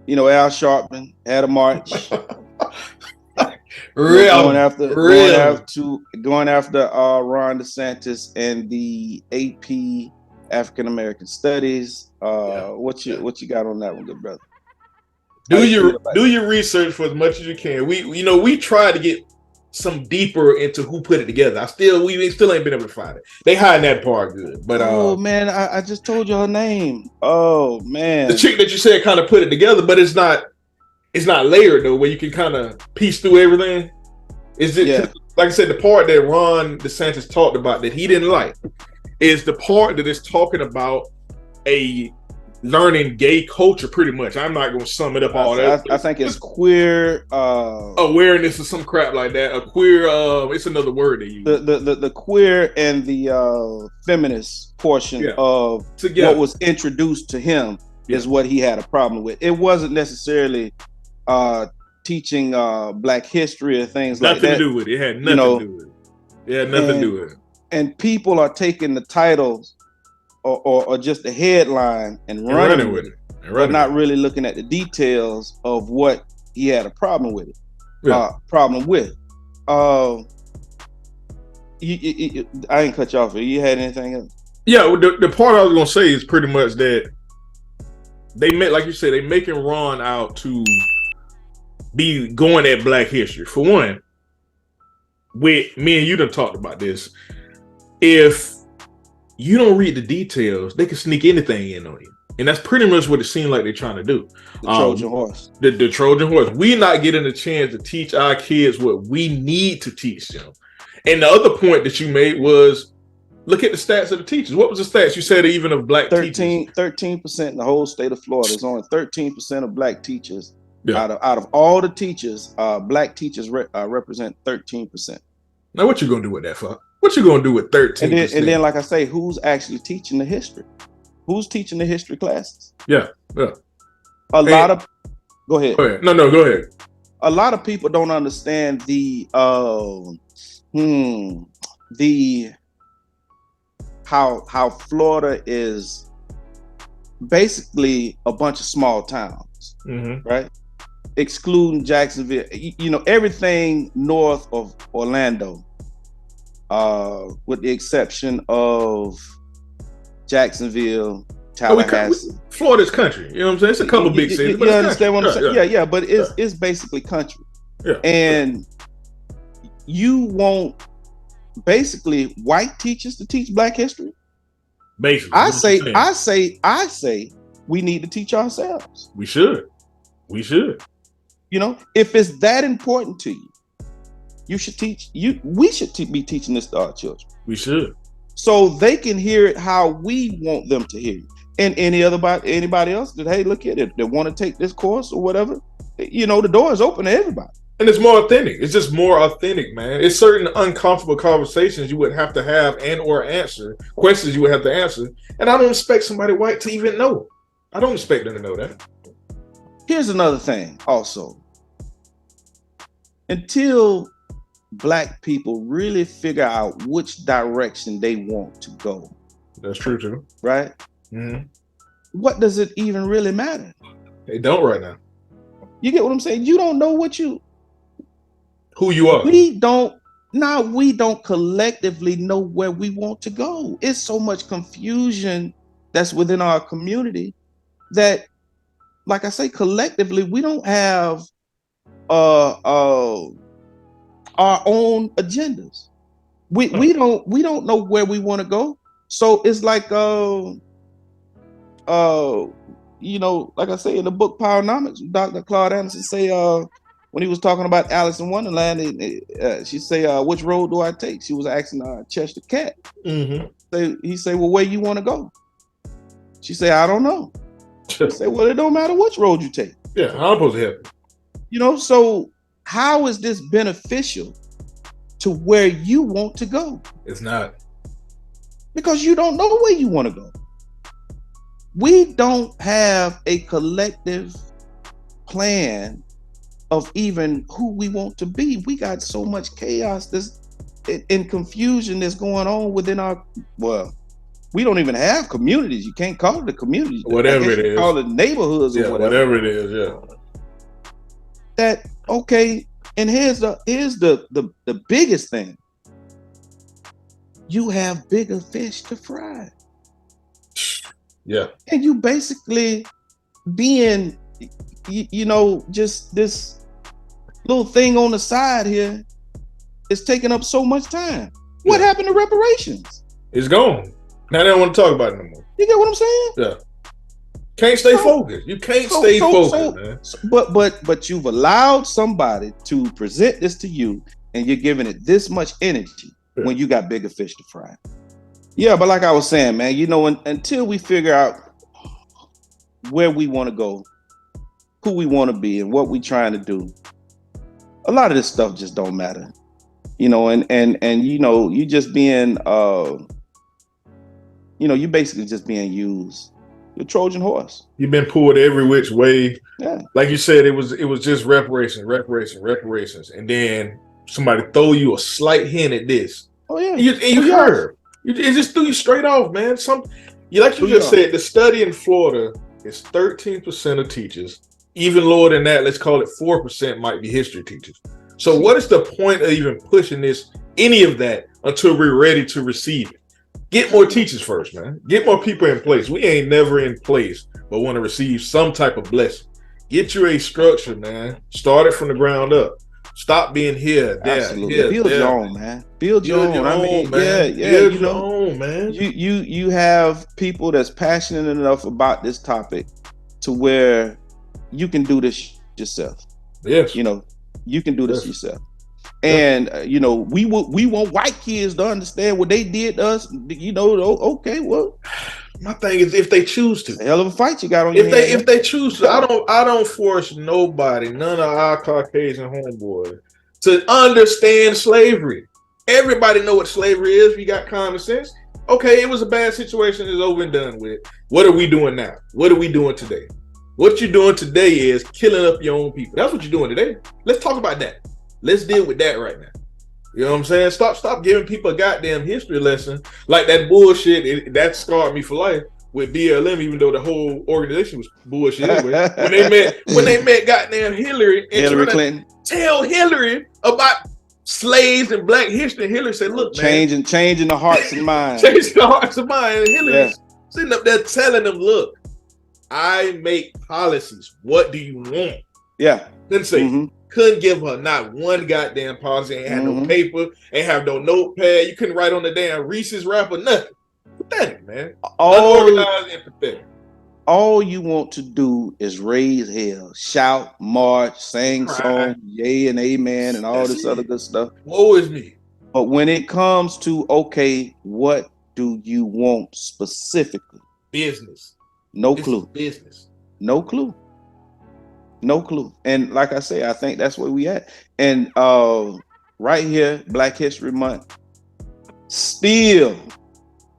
Al Sharpton had a march going Really, after really. Ron DeSantis and the AP African American Studies. Yeah, yeah. What you got on that one, good brother? How Do you feel your about do your research for as much as you can. We try to get some deeper into who put it together. We still ain't been able to find it. They hiding that part good, but Oh man, I just told you her name. Oh the man. chick that you said kind of put it together, but it's not layered though, where you can kind of piece through everything. Is it Yeah. 'cause, like I said, the part that Ron DeSantis talked about that he didn't like is the part that is talking about a learning gay culture. Pretty much, I'm not going to sum it up all that. I think it's queer. Awareness or some crap like that. A queer. It's another word they use. The queer and the feminist portion Yeah, of what together. was introduced to him Yeah, is what he had a problem with. It wasn't necessarily uh, teaching Black history or things like nothing to that. do with it. It had You nothing to know, do with it. It had nothing to do with it. and people are taking the titles or just the headline and And running with it, And but running not with it. really looking at the details of what he had a problem with it. Yeah. Problem with. Uh, I ain't cut you off. You had anything else? Yeah, the part I was gonna say is pretty much that like you said, they making Ron out to be going at Black history. For one, with me and you done talked about this. If you don't read the details, they can sneak anything in on you. And that's pretty much what it seemed like they're trying to do. The Trojan horse. The Trojan horse. We not getting a chance to teach our kids what we need to teach them. And the other point that you made was, look at the stats of the teachers. What was the stats? You said even of Black teachers. 13% in the whole state of Florida. There's only 13% of Black teachers. Yeah. Out of all the teachers, Black teachers represent 13%. Now, what you gonna do with that, fuck? What you gonna do with 13%? And then, like I say, who's actually teaching the history? Who's teaching the history classes? Yeah. Go ahead. Go ahead. No, go ahead. A lot of people don't understand the how Florida is basically a bunch of small towns, right? Excluding Jacksonville, everything north of Orlando, with the exception of Jacksonville, Tallahassee. Florida's country. You know what I'm saying? It's a couple big cities. You understand what I'm saying? Yeah, but it's basically country. Yeah. And you want basically white teachers to teach Black history? Basically. I say we need to teach ourselves. We should. If it's that important to you, you should teach. We should be teaching this to our children. We should. So they can hear it how we want them to hear it. And anybody else that, hey, look at it, that want to take this course or whatever, the door is open to everybody. And it's more authentic. It's just more authentic, man. It's certain uncomfortable conversations you would have to have and or answer, questions you would have to answer. And I don't expect somebody white to even know. I don't expect them to know that. Here's another thing also. Until Black people really figure out which direction they want to go. That's true too. Right? Mm-hmm. What does it even really matter? They don't right now. You get what I'm saying? You don't know who you are. We don't collectively know where we want to go. It's so much confusion that's within our community that, like I say, collectively, we don't have our own agendas. We don't know where we want to go. So it's like like I say in the book Powernomics, Dr. Claude Anderson say when he was talking about Alice in Wonderland, she say, which road do I take? She was asking Chester Cat. Mm-hmm. He say, well, where you want to go? She say, I don't know. He say, well, it don't matter which road you take. Yeah, I'm supposed to help you. So how is this beneficial to where you want to go? It's not. Because you don't know where you want to go. We don't have a collective plan of even who we want to be. We got so much chaos and confusion that's going on within We don't even have communities. You can't call it a community. Whatever it is. Call it neighborhoods or whatever it is, yeah. That okay, and here's the biggest thing. You have bigger fish to fry. Yeah. And you basically being, just this little thing on the side here is taking up so much time. What happened to reparations? It's gone. Now they don't want to talk about it no more. You get what I'm saying? Yeah. Can't stay focused. You can't stay focused, man. But you've allowed somebody to present this to you, and you're giving it this much energy when you got bigger fish to fry. Yeah, but like I was saying, man, until we figure out where we want to go, who we want to be, and what we're trying to do, a lot of this stuff just don't matter. You just being you basically just being used. You're Trojan horse. You've been pulled every which way. Yeah. Like you said, it was just reparations. And then somebody throw you a slight hint at this. Oh yeah. And you heard. It just threw you straight off, man. Like you just said, the study in Florida is 13% of teachers. Even lower than that, let's call it 4% might be history teachers. So what is the point of even pushing any of that until we're ready to receive it? Get more teachers first, man. Get more people in place. We ain't never in place, but want to receive some type of blessing. Get you a structure, man. Start it from the ground up. Stop being here, there. Absolutely. Here, Build your own, man. Build your own. Man. Build your own, man. You have people that's passionate enough about this topic to where you can do this yourself. Yes. You can do this yourself. And we want white kids to understand what they did to us. Okay, well, my thing is if they choose to. A hell of a fight you got on your hands. If they choose to, I don't force nobody, none of our Caucasian homeboys, to understand slavery. Everybody know what slavery is. We got common sense. Okay, it was a bad situation. It's over and done with. What are we doing now? What are we doing today? What you're doing today is killing up your own people. That's what you're doing today. Let's talk about that. Let's deal with that right now. You know what I'm saying? Stop giving people a goddamn history lesson like that bullshit. That scarred me for life with BLM, even though the whole organization was bullshit anyway. when they met goddamn Hillary and Hillary Clinton, tell Hillary about slaves and Black history. And Hillary said, "Look, man, changing the hearts and minds, changing the hearts and minds." And Hillary's sitting up there telling them, "Look, I make policies. What do you want?" Yeah. Didn't say. Couldn't give her not one goddamn policy. Ain't had no paper. Ain't have no notepad. You couldn't write on the damn Reese's wrapper. Nothing. Pathetic, man. Unorganized and pathetic. All you want to do is raise hell, shout, march, sing songs, yay and amen, and all this other good stuff. Woe is me. But when it comes to what do you want specifically? Business. No clue. Business. No clue. No clue. And like I say, I think that's where we at. And right here, Black History Month, still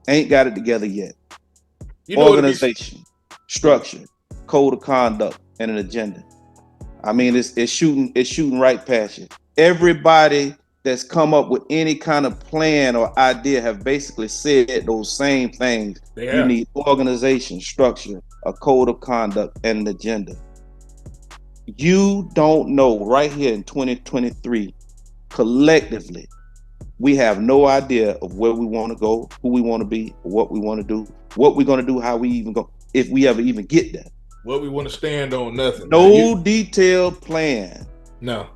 ain't got it together yet. Organization, structure, code of conduct, and an agenda. I mean, it's shooting right past you. Everybody that's come up with any kind of plan or idea have basically said those same things. You need organization, structure, a code of conduct, and an agenda. You don't know right here in 2023, collectively, we have no idea of where we want to go, who we want to be, what we want to do, what we're going to do, how we even go, if we ever even get there. What we want to stand on, nothing. No detailed plan. No.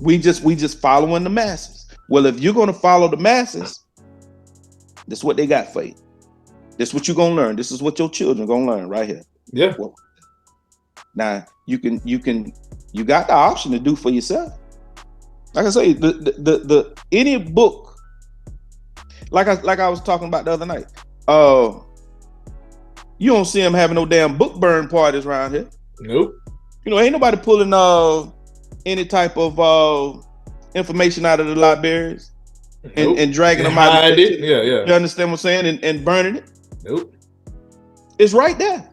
We just following the masses. Well, if you're going to follow the masses, this is what they got for you. This is what you're going to learn. This is what your children are going to learn right here. Yeah. Well, now you got the option to do for yourself. Like I say, the any book, like I was talking about the other night, you don't see them having no damn book burn parties around here. Nope. Ain't nobody pulling any type of information out of the libraries and dragging them out. Yeah. You understand what I'm saying? And burning it. Nope. It's right there.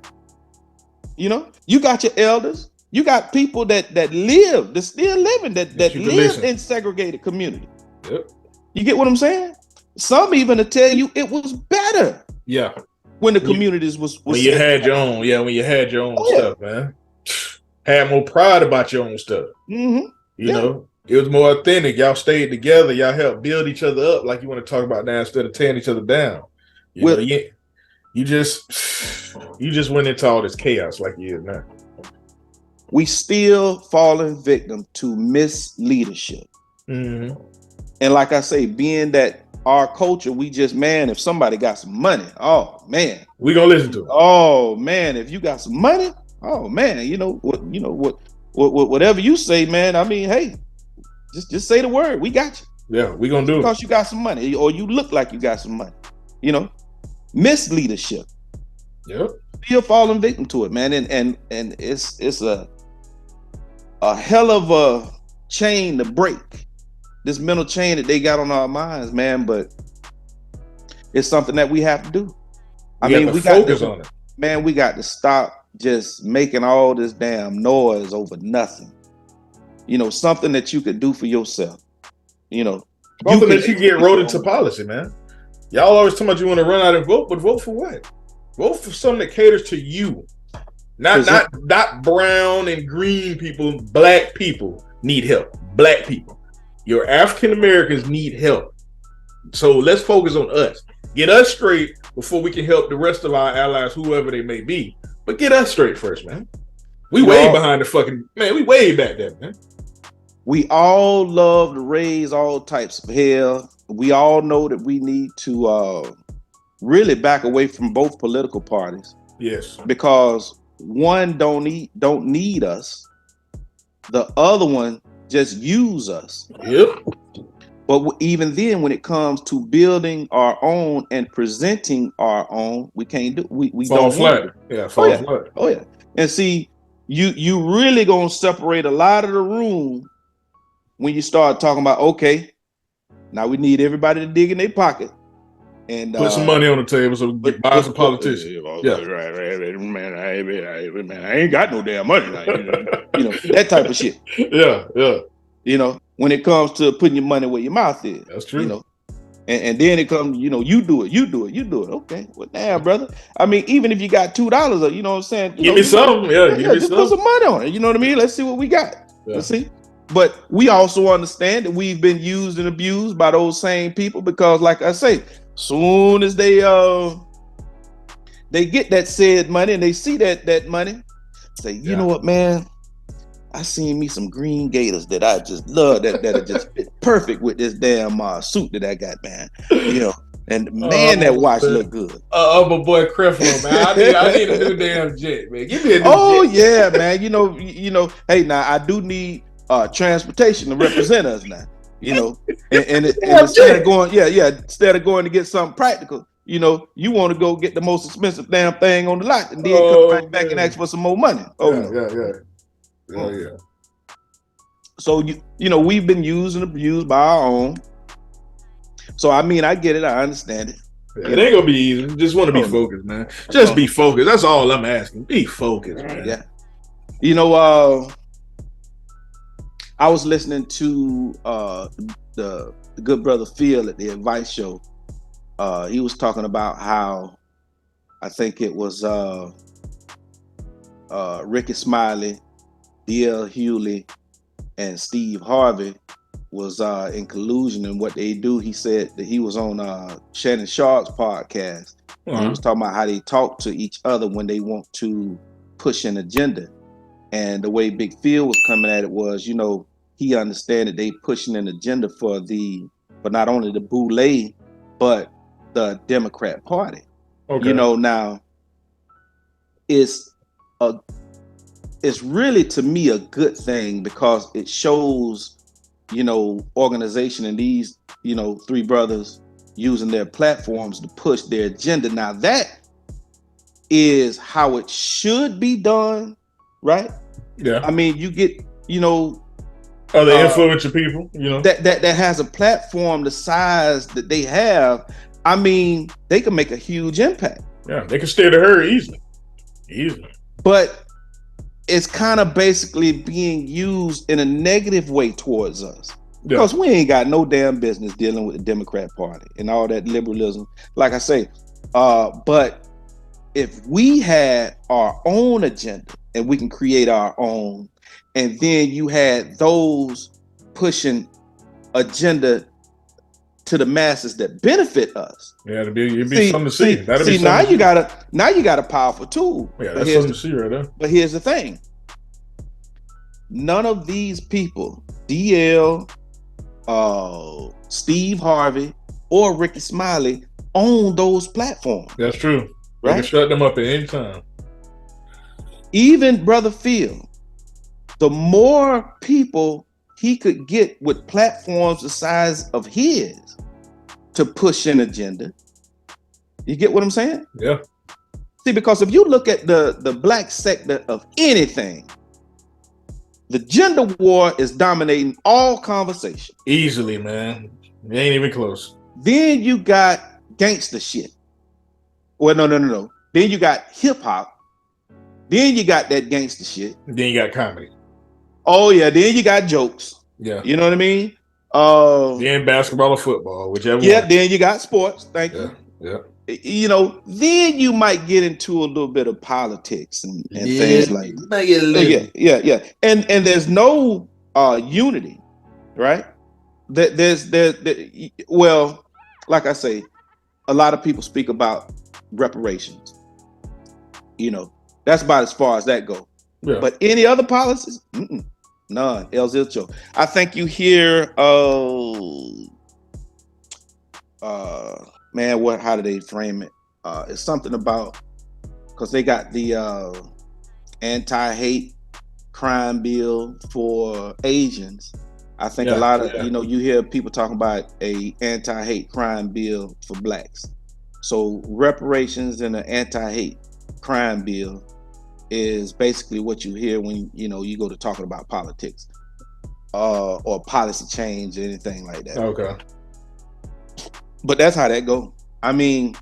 You got your elders, you got people that still living, that live in segregated community. Yep. You get what I'm saying? Some even to tell you it was better Yeah. when the communities was when you had your own, when you had your own stuff, man. Had more pride about your own stuff. Mm-hmm. You know, it was more authentic. Y'all stayed together. Y'all helped build each other up, like you want to talk about now, instead of tearing each other down. You know, you just went into all this chaos like you is now. We still falling victim to misleadership. Mm-hmm. And like I say, being that our culture, we just, man, if somebody got some money, oh man, we gonna listen to it. Oh man, if you got some money, oh man, whatever you say, man. I mean, hey, just say the word. We got you. Yeah, we gonna do it because you got some money, or you look like you got some money. You know, misleadership. Yep. Still falling victim to it, man, and it's a hell of a chain to break. This mental chain that they got on our minds, man. But it's something that we have to do. We got to focus on it. Man, we got to stop just making all this damn noise over nothing. You know, something that you could do for yourself. You know, something that you get wrote into policy, man. Y'all always talking about you want to run out and vote, but vote for what? Vote for something that caters to you. Not brown and green people. Black people need help. Black people. Your African Americans need help. So let's focus on us. Get us straight before we can help the rest of our allies, whoever they may be. But get us straight first, man. We way behind the fucking, man, we way back there, man. We all love to raise all types of hell. We all know that we need to really back away from both political parties. Yes. Because one don't need us. The other one just use us. Yep. But even then, when it comes to building our own and presenting our own, we can't do. We fall don't flat. Yeah, fall flat. Oh yeah. And see, you really gonna separate a lot of the room when you start talking about, okay, now we need everybody to dig in their pocket and put some money on the table so we can buy some politicians. Yeah, right. Man, I ain't got no damn money. You know, that type of shit. Yeah. You know, when it comes to putting your money where your mouth is. That's true. You know, and then it comes, you know, you do it. Okay, well, damn, brother. I mean, even if you got $2, you know what I'm saying? Give me some. Yeah, give me just some. Put some money on it. You know what I mean? Let's see what we got. Yeah. Let's see. But we also understand that we've been used and abused by those same people because, like I say, soon as they get that said money and they see that money, say, you know what, man, I seen me some green gators that I just love that are just fit perfect with this damn suit that I got, man. You know, and man, that watch look good. My boy Creflo, man. I need a new damn jet, man. Give me a new jet. Yeah, man. You know. Hey, now I do need transportation to represent us now. You know, and instead of going, instead of going to get something practical, you know, you want to go get the most expensive damn thing on the lot and then come right back and ask for some more money. Yeah. So you know, we've been used and abused by our own. So I mean, I get it, I understand it. Yeah, it ain't gonna be easy. Just want to be focused, man. Just be focused. That's all I'm asking. Be focused, man. Yeah. You know, I was listening to the good brother Phil at the Advice Show. He was talking about how I think it was Ricky Smiley, D.L. Hewley, and Steve Harvey was in collusion in what they do. He said that he was on Shannon Sharp's podcast. And he was talking about how they talk to each other when they want to push an agenda. And the way Big Phil was coming at it was, you know, he understand that they pushing an agenda for not only the Boule, but the Democrat Party. Okay. You know, now it's really, to me, a good thing because it shows, you know, organization and these, you know, three brothers using their platforms to push their agenda. Now that is how it should be done, right? Yeah. I mean, you get, you know, they influential people, you know, that has a platform the size that they have. I mean, they can make a huge impact. Yeah, they can steer the herd easily. But it's kind of basically being used in a negative way towards us. Because we ain't got no damn business dealing with the Democrat Party and all that liberalism. Like I say, but if we had our own agenda and we can create our own, and then you had those pushing agenda to the masses that benefit us. Yeah, it'd be something to see. Now you got a powerful tool. Yeah, that's something to see right there. But here's the thing: none of these people, DL, Steve Harvey, or Ricky Smiley, own those platforms. That's true. Right? You can shut them up at any time. Even Brother Phil, the more people he could get with platforms the size of his to push an agenda. You get what I'm saying? Yeah. See, because if you look at the black sector of anything, the gender war is dominating all conversation. Easily, man. It ain't even close. Then you got gangster shit. Well, no. Then you got hip hop. Then you got that gangster shit. Then you got comedy. Oh yeah, then you got jokes. Yeah. You know what I mean? Then basketball or football, whichever yeah, one. Then you got sports. Thank you. Yeah. You know, then you might get into a little bit of politics and things like that. Yeah. And there's no unity, right? Well, like I say, a lot of people speak about reparations. You know, that's about as far as that goes. Yeah. But any other policies? None. El Zilcho. I think you hear, man, how do they frame it? It's something about, because they got the anti-hate crime bill for Asians. I think a lot of, you hear people talking about a anti-hate crime bill for blacks. So reparations and an anti-hate crime bill is basically what you hear when you go to talking about politics or policy change or anything like that. Okay. But that's how that goes. I mean,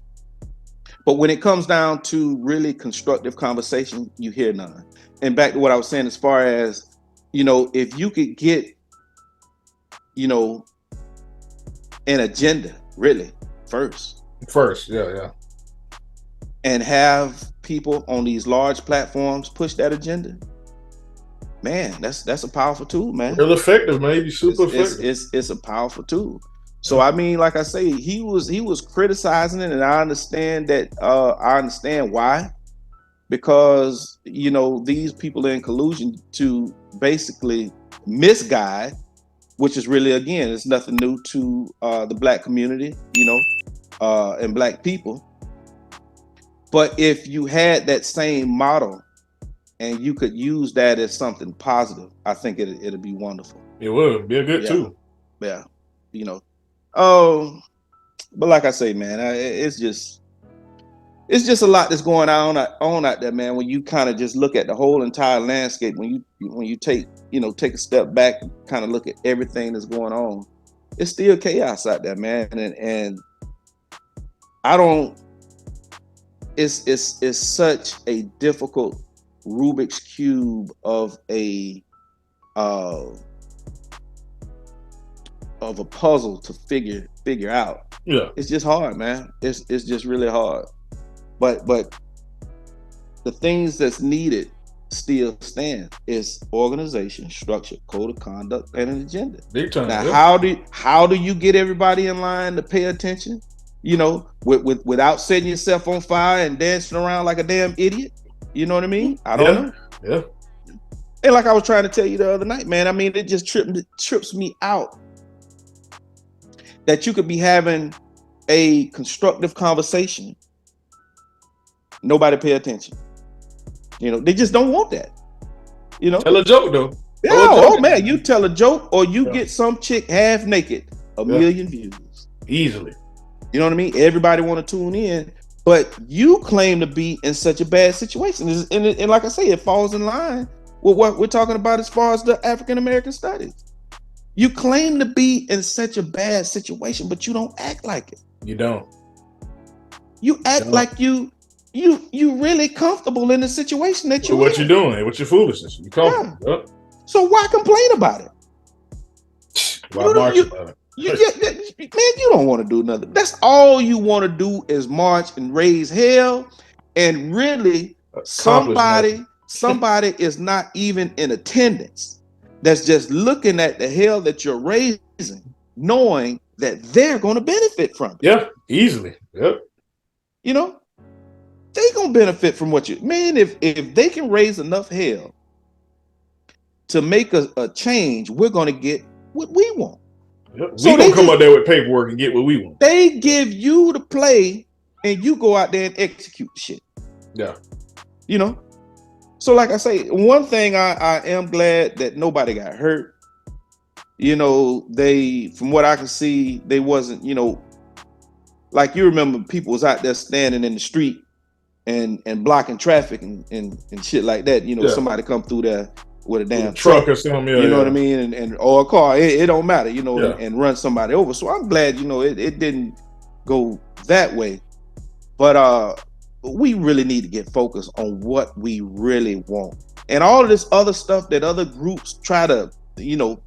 but when it comes down to really constructive conversation, you hear none. And back to what I was saying, as far as, if you could get, an agenda really first, yeah. And have people on these large platforms push that agenda, man, that's a powerful tool, man. Real effective, man. Be super effective. It's a powerful tool. So I mean, like I say, he was criticizing it, and I understand that. I understand why, because these people are in collusion to basically misguide, which is really, again, it's nothing new to the black community, and black people. But if you had that same model and you could use that as something positive, I think it'd be wonderful. It would be a good tool. Yeah, Oh, but like I say, man, it's just a lot that's going on out there, man. When you kind of just look at the whole entire landscape, when you take a step back and kind of look at everything that's going on, it's still chaos out there, man. And I don't. It's such a difficult Rubik's cube of a puzzle to figure out. Yeah, it's just hard, man. It's just really hard. But the things that's needed still stand. It's organization, structure, code of conduct, and an agenda. Big time. Now, how do you get everybody in line to pay attention? Without setting yourself on fire and dancing around like a damn idiot. You know what I mean? I don't know. Yeah. And like I was trying to tell you the other night, man, I mean, it just trips me out that you could be having a constructive conversation. Nobody pay attention. They just don't want that. Tell a joke though. Yeah, oh man, you tell a joke or you get some chick half naked, a million views. Easily. You know what I mean? Everybody want to tune in, but you claim to be in such a bad situation. And like I say, it falls in line with what we're talking about as far as the African American studies. You claim to be in such a bad situation, but you don't act like it. You don't. You act like you really comfortable in the situation that you're in. What you're doing, what's your foolishness? You comfortable. Yeah. So why complain about it? Why march about it? Man, you don't want to do nothing. That's all you want to do is march and raise hell. And really, somebody is not even in attendance. That's just looking at the hell that you're raising, knowing that they're going to benefit from it. Yeah, easily. Yep. You know, they going to benefit from what you, man, if they can raise enough hell to make a change, we're going to get what we want. Yep. So we don't come out there with paperwork and get what we want. They give you the play and you go out there and execute the shit. Yeah. You know? So like I say, one thing I am glad that nobody got hurt. You know, from what I can see, they wasn't, you know, like you remember people was out there standing in the street and blocking traffic and shit like that. You know, somebody come through there with a damn truck or something. You know what I mean? Or a car, it don't matter, you know, and run somebody over. So I'm glad, you know, it didn't go that way. But we really need to get focused on what we really want. And all of this other stuff that other groups try to, you know,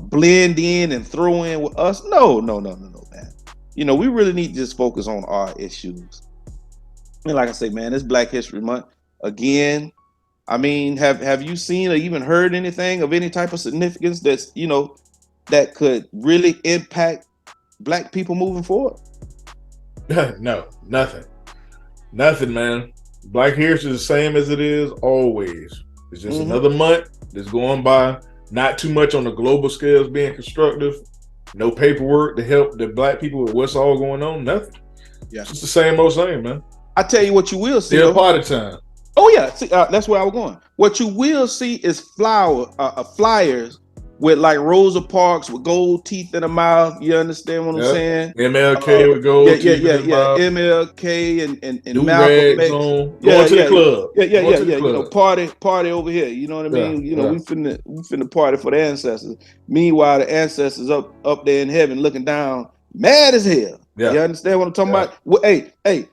blend in and throw in with us. No, man. You know, we really need to just focus on our issues. And like I say, man, it's Black History Month. Again, I mean, have you seen or even heard anything of any type of significance that's, you know, that could really impact Black people moving forward? No, nothing. Nothing, man. Black History is the same as it is always. It's just another month that's going by. Not too much on the global scales being constructive. No paperwork to help the Black people with what's all going on. Nothing. Yeah, it's just the same old same, man. I tell you what you will see. Still party time. Oh yeah, see, that's where I was going. What you will see is flyers with like Rosa Parks with gold teeth in her mouth. You understand what I'm saying? MLK with gold teeth in her mouth. MLK and Malcolm X. Going to the club. Yeah. You know, party over here. You know what I mean? You know, we finna party for the ancestors. Meanwhile, the ancestors up there in heaven looking down, mad as hell. Yeah. You understand what I'm talking about? Well, hey.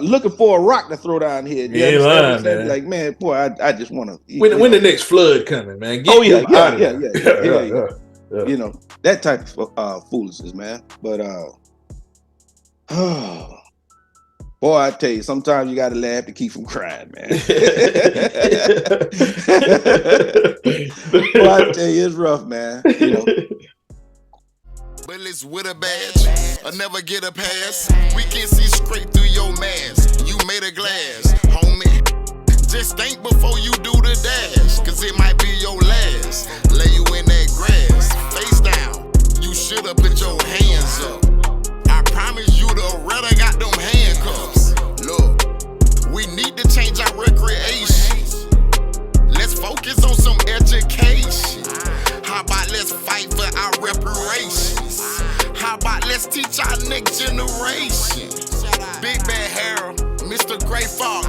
Looking for a rock to throw down here. You ain't lying, man. Like, man, boy, I just want to. When the next flood coming, man? Yeah. You know, that type of foolishness, man. But boy, I tell you, sometimes you got to laugh to keep from crying, man. Boy, I tell you, it's rough, man. You know. Bullets with a badge, I never get a pass. We can see straight through your mask. You made a glass, homie. Just think before you do the dash, cause it might be your last. Lay you in that grass, face down. You shoulda put your hands up. I promise you the redder got them handcuffs. Look, we need to change our recreation. Let's focus on some education. How about let's fight for our reparations? How about let's teach our next generation? Big Bad Harold, Mr. Gray Fox,